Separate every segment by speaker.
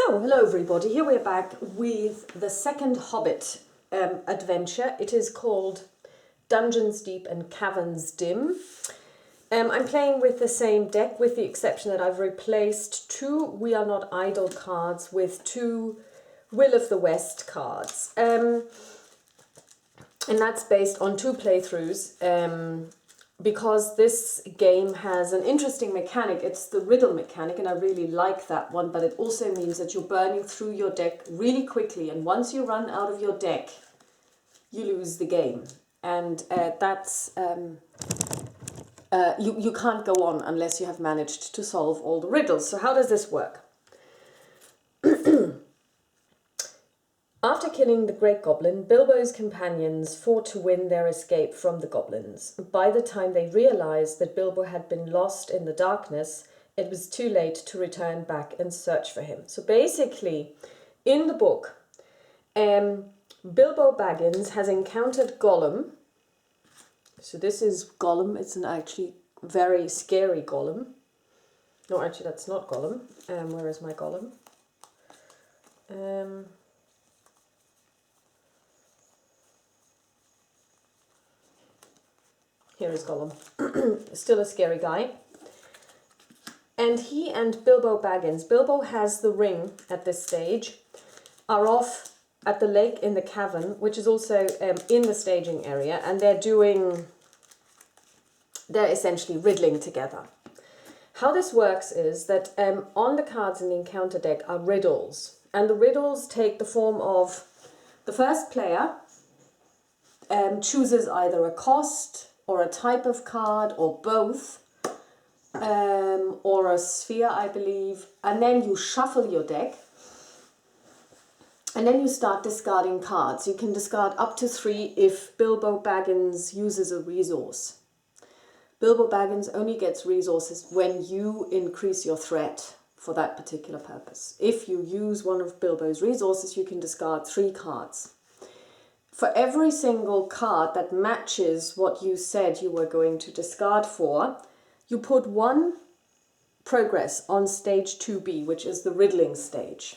Speaker 1: So, hello everybody, here we're back with the second Hobbit adventure. It is called Dungeons Deep and Caverns Dim. I'm playing with the same deck with the exception that I've replaced two We Are Not Idle cards with two Will of the West cards. And that's based on two playthroughs. Because this game has an interesting mechanic. It's the riddle mechanic, and I really like that one, but it also means that you're burning through your deck really quickly, and once you run out of your deck, you lose the game. And you can't go on unless you have managed to solve all the riddles. So how does this work? After killing the Great Goblin, Bilbo's companions fought to win their escape from the goblins. By the time they realized that Bilbo had been lost in the darkness, it was too late to return back and search for him. So basically, in the book, Bilbo Baggins has encountered Gollum. So this is Gollum. It's an actually very scary Gollum. No, actually, that's not Gollum. Where is my Gollum? Here is Gollum. Still a scary guy. And he and Bilbo Baggins, Bilbo has the ring at this stage, are off at the lake in the cavern, which is also in the staging area, and they're essentially riddling together. How this works is that on the cards in the encounter deck are riddles, and the riddles take the form of the first player chooses either a cost, or a type of card, or both, or a sphere, I believe, and then you shuffle your deck, and then you start discarding cards. You can discard up to 3 if Bilbo Baggins uses a resource. Bilbo Baggins only gets resources when you increase your threat for that particular purpose. If you use one of Bilbo's resources, you can discard 3 cards. For every single card that matches what you said you were going to discard for, you put 1 progress on stage 2B, which is the riddling stage.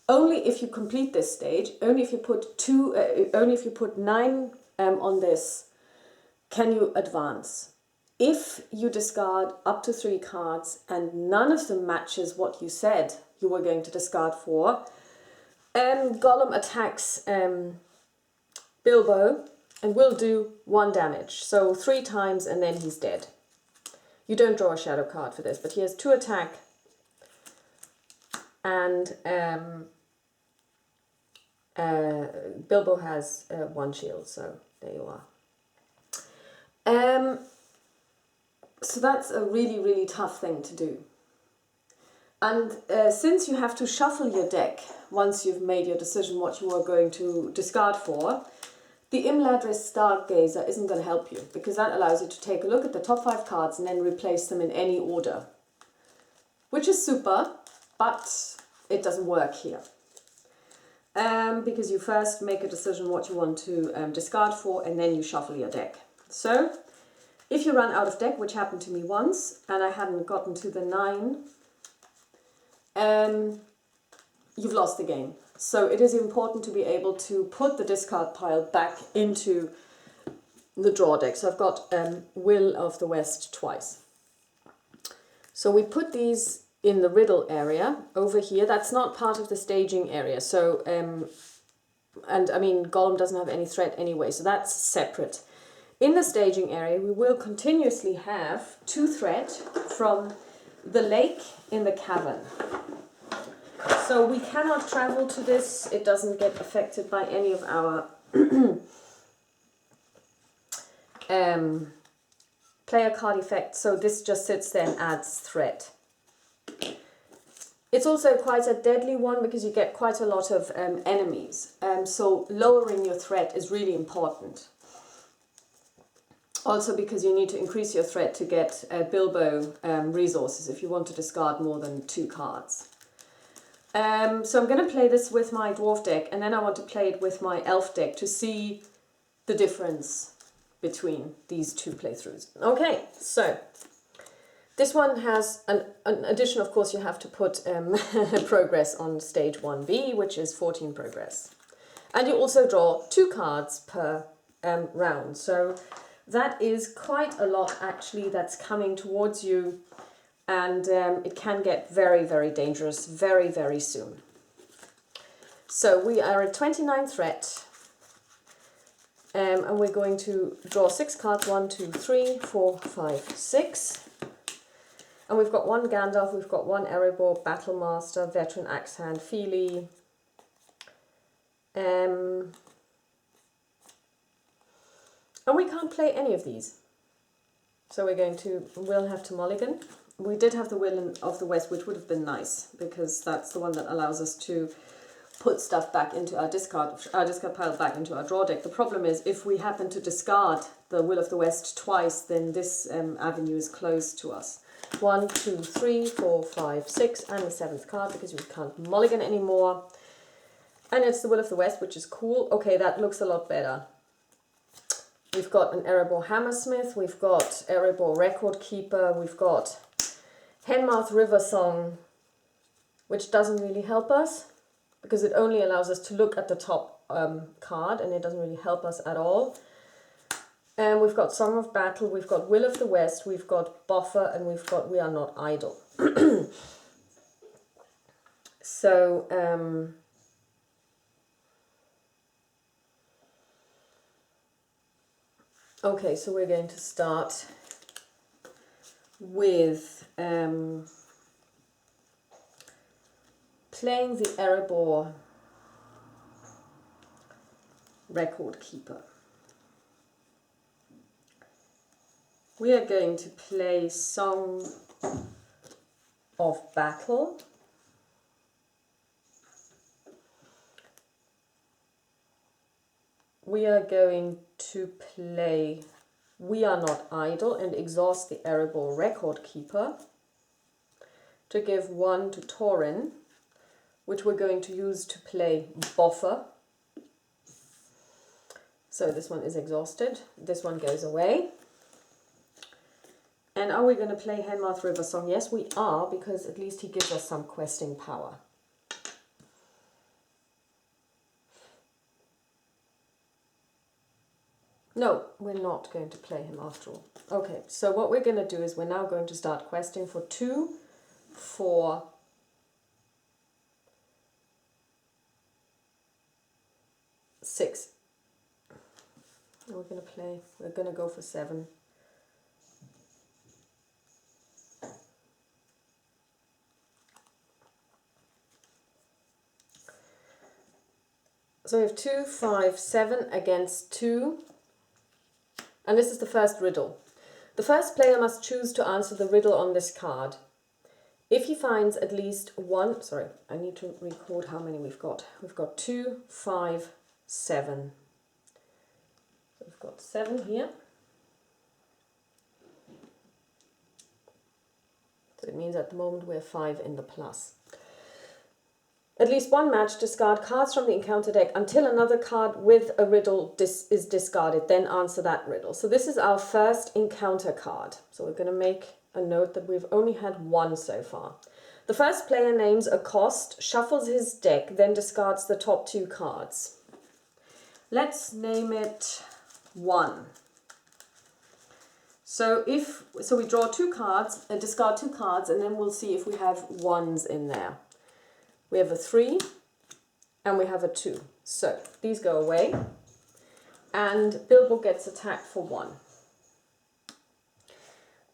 Speaker 1: Only if you complete this stage, only if you put 9 on this, can you advance. If you discard up to 3 cards and none of them matches what you said you were going to discard for, Gollum attacks Bilbo and will do 1 damage. So 3 times and then he's dead. You don't draw a shadow card for this, but he has 2 attack and Bilbo has 1 shield, so there you are. So that's a really, really tough thing to do. And since you have to shuffle your deck once you've made your decision what you are going to discard for, the Imladris Stargazer isn't going to help you, because that allows you to take a look at the top 5 cards and then replace them in any order. Which is super, but it doesn't work here. Because you first make a decision what you want to discard for, and then you shuffle your deck. So, if you run out of deck, which happened to me once, and I hadn't gotten to the 9, you've lost the game. So it is important to be able to put the discard pile back into the draw deck. So I've got Will of the West twice. So we put these in the riddle area over here. That's not part of the staging area. So, and I mean, Gollum doesn't have any threat anyway, so that's separate. In the staging area, we will continuously have 2 threat from the lake in the cavern. So we cannot travel to this. It doesn't get affected by any of our player card effects. So this just sits there and adds threat. It's also quite a deadly one because you get quite a lot of enemies. So lowering your threat is really important. Also because you need to increase your threat to get Bilbo resources if you want to discard more than 2 cards. So I'm going to play this with my dwarf deck, and then I want to play it with my elf deck to see the difference between these 2 playthroughs. Okay, so This one has an addition, of course, you have to put progress on stage 1B, which is 14 progress. And you also draw 2 cards per round. So that is quite a lot, actually, that's coming towards you. And it can get very, very dangerous very, very soon. So we are at 29 threat. And we're going to draw 6 cards. 1, 2, 3, 4, 5, 6. And we've got 1 Gandalf, we've got 1 Erebor, Battlemaster, Veteran Axehand, Feely. And we can't play any of these. So we'll have to mulligan. We did have the Will of the West, which would have been nice, because that's the one that allows us to put stuff back into our discard pile back into our draw deck. The problem is, if we happen to discard the Will of the West twice, then this avenue is closed to us. 1, 2, 3, 4, 5, 6, and the 7th card, because we can't mulligan anymore. And it's the Will of the West, which is cool. Okay, that looks a lot better. We've got an Erebor Hammersmith, we've got Erebor Record Keeper, we've got Henmouth River Song, which doesn't really help us, because it only allows us to look at the top card, and it doesn't really help us at all. And we've got Song of Battle, we've got Will of the West, we've got Buffer, and we've got We Are Not Idle. So, okay, so we're going to start with playing the Erebor Record Keeper. We are going to play Song of Battle. We are going to play We Are Not Idle and exhaust the Erebor Record Keeper to give 1 to Tauren, which we're going to use to play Boffer. So this one is exhausted. This one goes away. And are we going to play Henmouth River Song? Yes, we are, because at least he gives us some questing power. No, we're not going to play him after all. Okay, so what we're going to do is we're now going to start questing for 2, 4, 6. And we're going to go for 7. So we have 2, 5, 7 against 2. And this is the first riddle. The first player must choose to answer the riddle on this card. If he finds at least 1, sorry, I need to record how many we've got. We've got 2, 5, 7. So we've got 7 here. So it means at the moment we're 5 in the plus. At least 1 match, discard cards from the encounter deck until another card with a riddle is discarded, then answer that riddle. So this is our first encounter card. So we're going to make a note that we've only had 1 so far. The first player names a cost, shuffles his deck, then discards the top 2 cards. Let's name it 1. So we draw 2 cards, discard 2 cards, and then we'll see if we have 1s in there. We have a 3 and we have a 2. So these go away and Bilbo gets attacked for 1.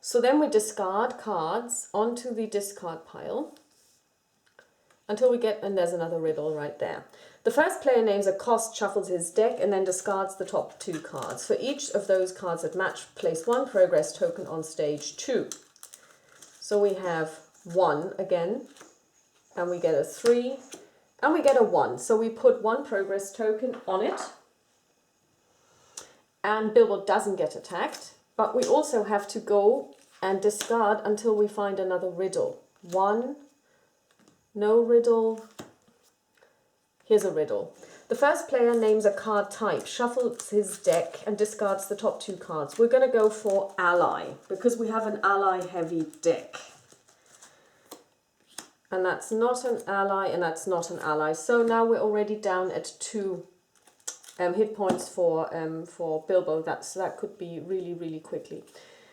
Speaker 1: So then we discard cards onto the discard pile until we get, and there's another riddle right there. The first player names a cost, shuffles his deck, and then discards the top 2 cards. For each of those cards that match, place 1 progress token on stage 2. So we have 1 again. And we get a 3, and we get a 1. So we put 1 progress token on it, and Bilbo doesn't get attacked, but we also have to go and discard until we find another riddle. 1, no riddle, here's a riddle. The first player names a card type, shuffles his deck and discards the top 2 cards. We're going to go for ally, because we have an ally heavy deck. And that's not an ally, and that's not an ally. So now we're already down at 2 hit points for Bilbo. That could be really, really quickly.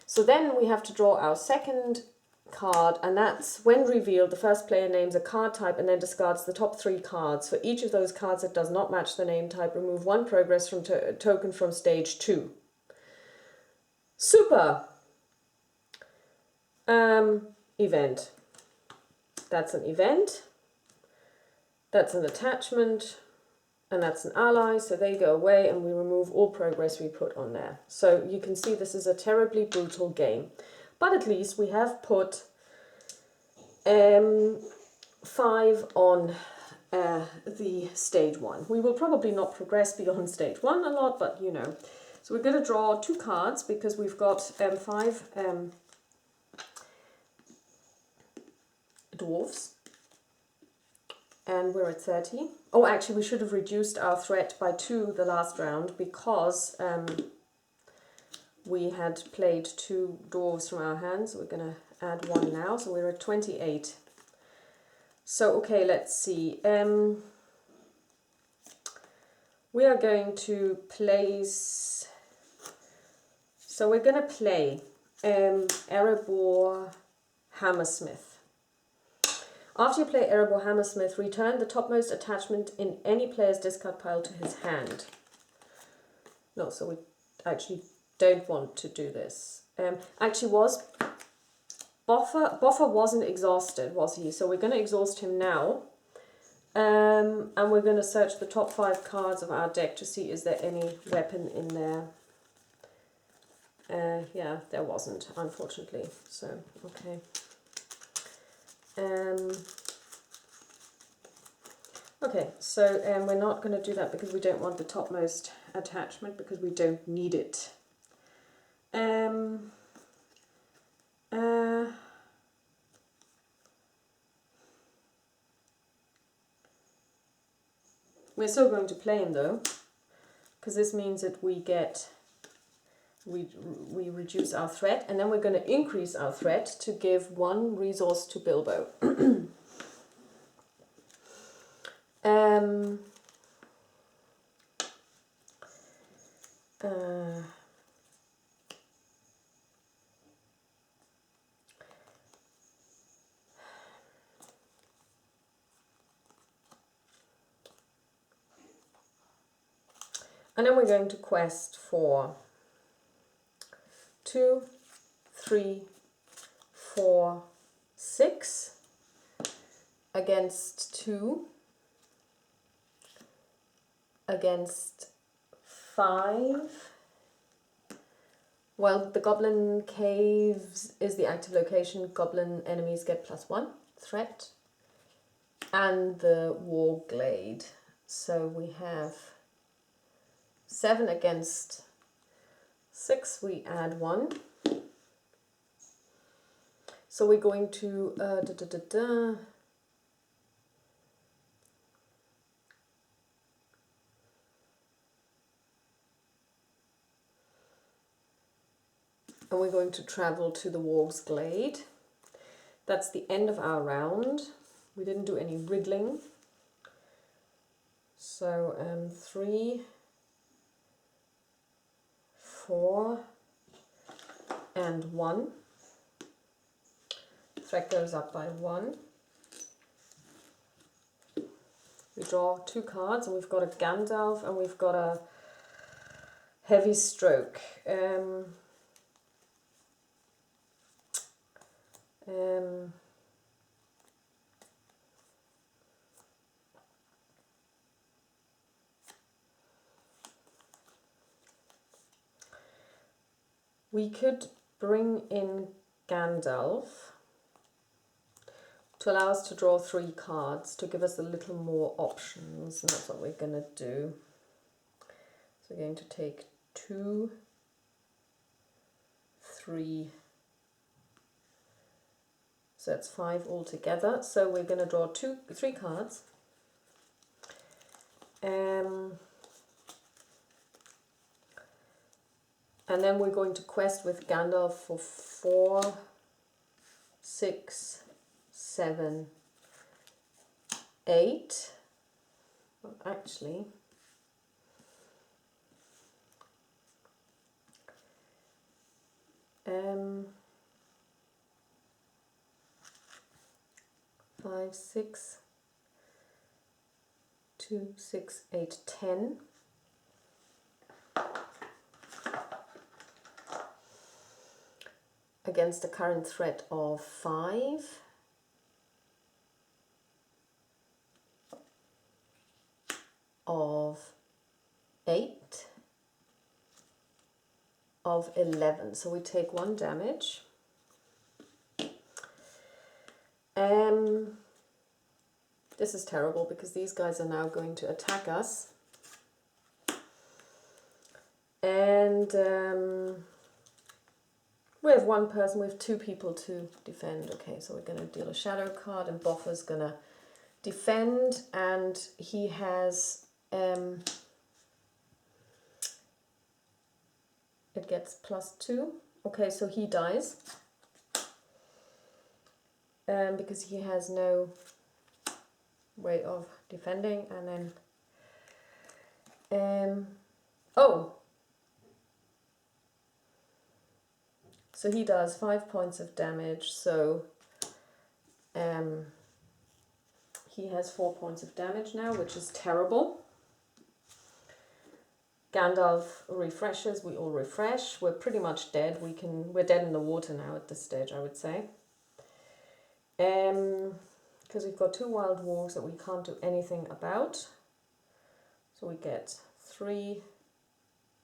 Speaker 1: So then we have to draw our second card, and that's when revealed, the first player names a card type and then discards the top 3 cards. For each of those cards that does not match the name type, remove 1 progress from token from stage 2. Super! Event. That's an event. That's an attachment. And that's an ally, so they go away and we remove all progress we put on there. So you can see this is a terribly brutal game. But at least we have put 5 on the stage 1. We will probably not progress beyond stage 1 a lot, but you know. So we're going to draw 2 cards because we've got 5 dwarves. And we're at 30. Oh, actually, we should have reduced our threat by 2 the last round because we had played 2 dwarves from our hands. We're going to add 1 now, so we're at 28. So, okay, let's see. We are going to place... So we're going to play Erebor Hammersmith. After you play Erebor Hammersmith, return the topmost attachment in any player's discard pile to his hand. No, so we actually don't want to do this. Boffer wasn't exhausted, was he? So we're going to exhaust him now. And we're going to search the top 5 cards of our deck to see is there any weapon in there. Yeah, there wasn't, unfortunately. So, okay. Okay, so we're not going to do that because we don't want the topmost attachment because we don't need it. We're still going to play him though, because this means that we reduce our threat, and then we're going to increase our threat to give 1 resource to Bilbo. And then we're going to quest for 2, 3, 4, 6 against 2, against 5. Well, the Goblin Caves is the active location. Goblin enemies get +1 threat. And the War Glade. So we have 7 against 6, we add 1. So we're going to and we're going to travel to the Warg's Glade. That's the end of our round. We didn't do any riddling. So 3, 4, and 1. Threat goes up by 1. We draw 2 cards, and we've got a Gandalf and we've got a Heavy Stroke. We could bring in Gandalf to allow us to draw 3 cards, to give us a little more options, and that's what we're going to do. So we're going to take 2, 3, so that's 5 altogether. So we're going to draw 3 cards. And then we're going to quest with Gandalf for 4, 6, 7, 8. Well, actually, five, 6, 2, 6, 8, 10. Against a current threat of 5, of 8, of 11. So we take 1 damage. This is terrible because these guys are now going to attack us. And we have 1 person, we have 2 people to defend. Okay, so we're going to deal a shadow card and Boffer's going to defend, and he has, it gets +2. Okay, so he dies. Because he has no way of defending, and then, oh! So he does 5 points of damage, so he has 4 points of damage now, which is terrible. Gandalf refreshes, we all refresh. We're pretty much dead. We're dead in the water now at this stage, I would say. Because we've got 2 wild wargs that we can't do anything about. So we get 3,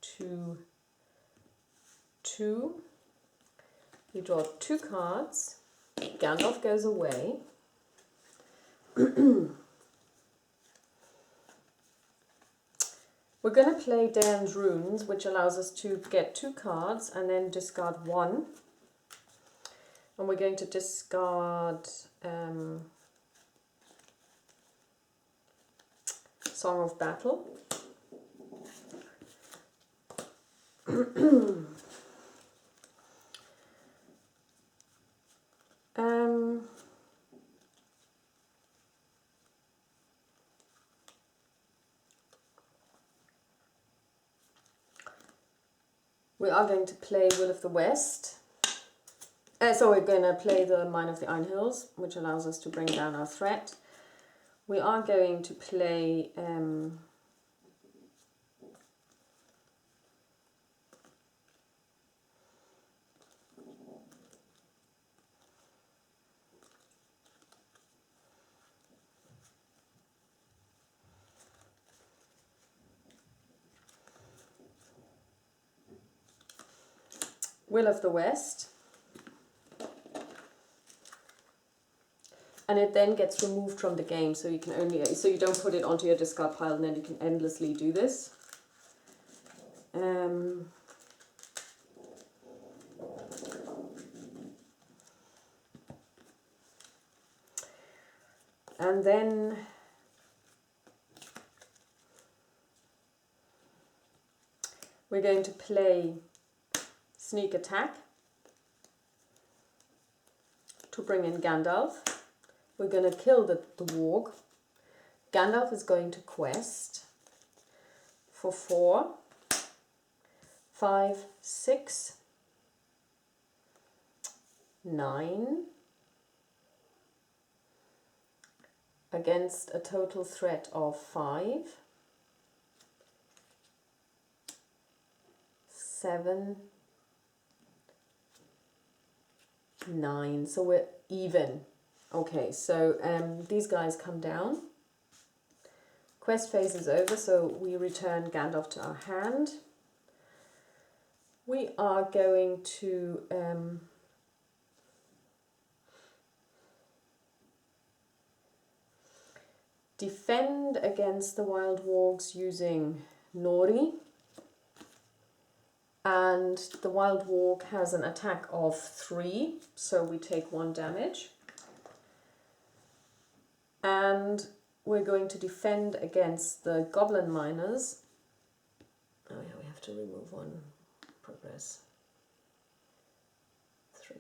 Speaker 1: 2, 2. We draw 2 cards. Gandalf goes away. We're going to play Dan's Runes, which allows us to get 2 cards and then discard 1. And we're going to discard Song of Battle. We are going to play Will of the West. So we're going to play the Mine of the Iron Hills, which allows us to bring down our threat. We are going to play Will of the West. And it then gets removed from the game, so you can only, so you don't put it onto your discard pile and then you can endlessly do this. And then we're going to play Sneak Attack to bring in Gandalf. We're going to kill the warg. Gandalf is going to quest for 4, 5, 6, 9 against a total threat of 5, 7, 9. So we're even. Okay, so these guys come down. Quest phase is over, so we return Gandalf to our hand. We are going to defend against the wild wargs using Nori. And the wild warg has an attack of 3, so we take 1 damage. And we're going to defend against the goblin miners. Oh yeah, we have to remove one progress. 3,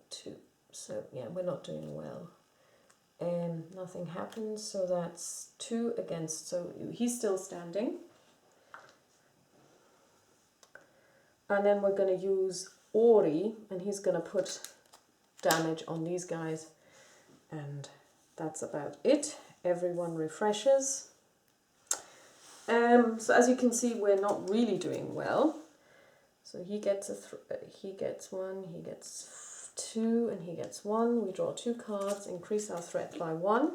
Speaker 1: 2. So yeah, we're not doing well. Nothing happens, so that's 2 against, so he's still standing. And then we're going to use Ori, and he's going to put damage on these guys. And that's about it. Everyone refreshes. So as you can see, we're not really doing well. So he gets he gets 1, he gets 2, and he gets 1. We draw 2 cards, increase our threat by 1,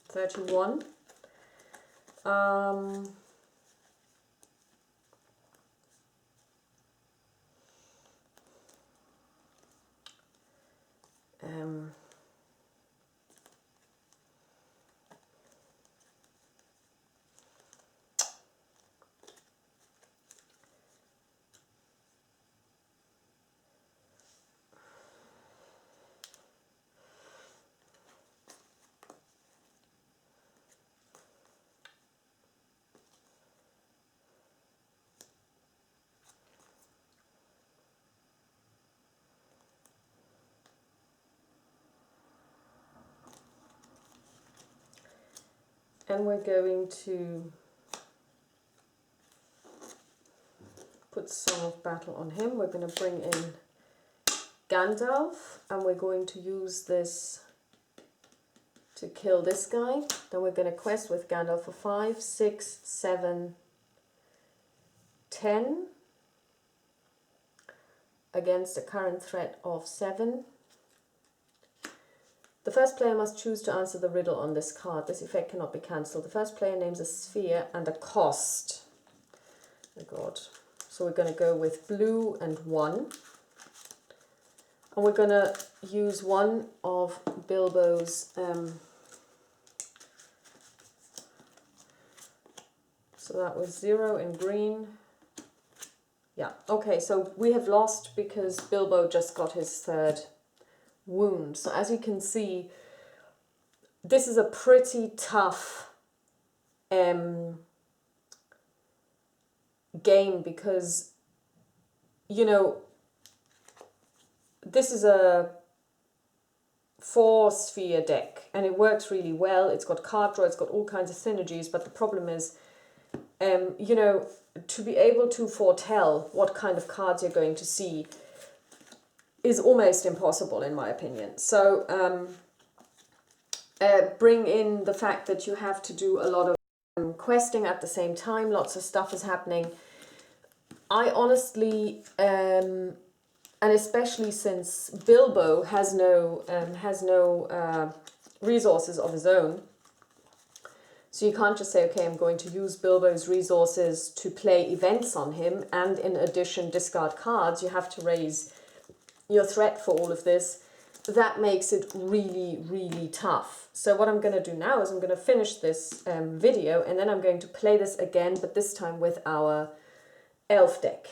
Speaker 1: 31. And we're going to put Song of Battle on him. We're going to bring in Gandalf, and we're going to use this to kill this guy. Then we're going to quest with Gandalf for 5, 6, 7, 10 against a current threat of 7. The first player must choose to answer the riddle on this card. This effect cannot be cancelled. The first player names a sphere and a cost. Oh God. So we're going to go with blue and 1. And we're going to use one of Bilbo's... so that was 0 in green. Yeah, okay, so we have lost because Bilbo just got his 3rd wound. So as you can see, this is a pretty tough game because, you know, this is a 4-sphere deck and it works really well. It's got card draw, it's got all kinds of synergies, but the problem is, you know, to be able to foretell what kind of cards you're going to see is almost impossible in my opinion. So bring in the fact that you have to do a lot of questing at the same time, lots of stuff is happening. I honestly, and especially since Bilbo has no resources of his own, so you can't just say, okay, I'm going to use Bilbo's resources to play events on him and in addition discard cards. You have to raise your threat for all of this. That makes it really, really tough. So what I'm going to do now is I'm going to finish this video and then I'm going to play this again, but this time with our elf deck.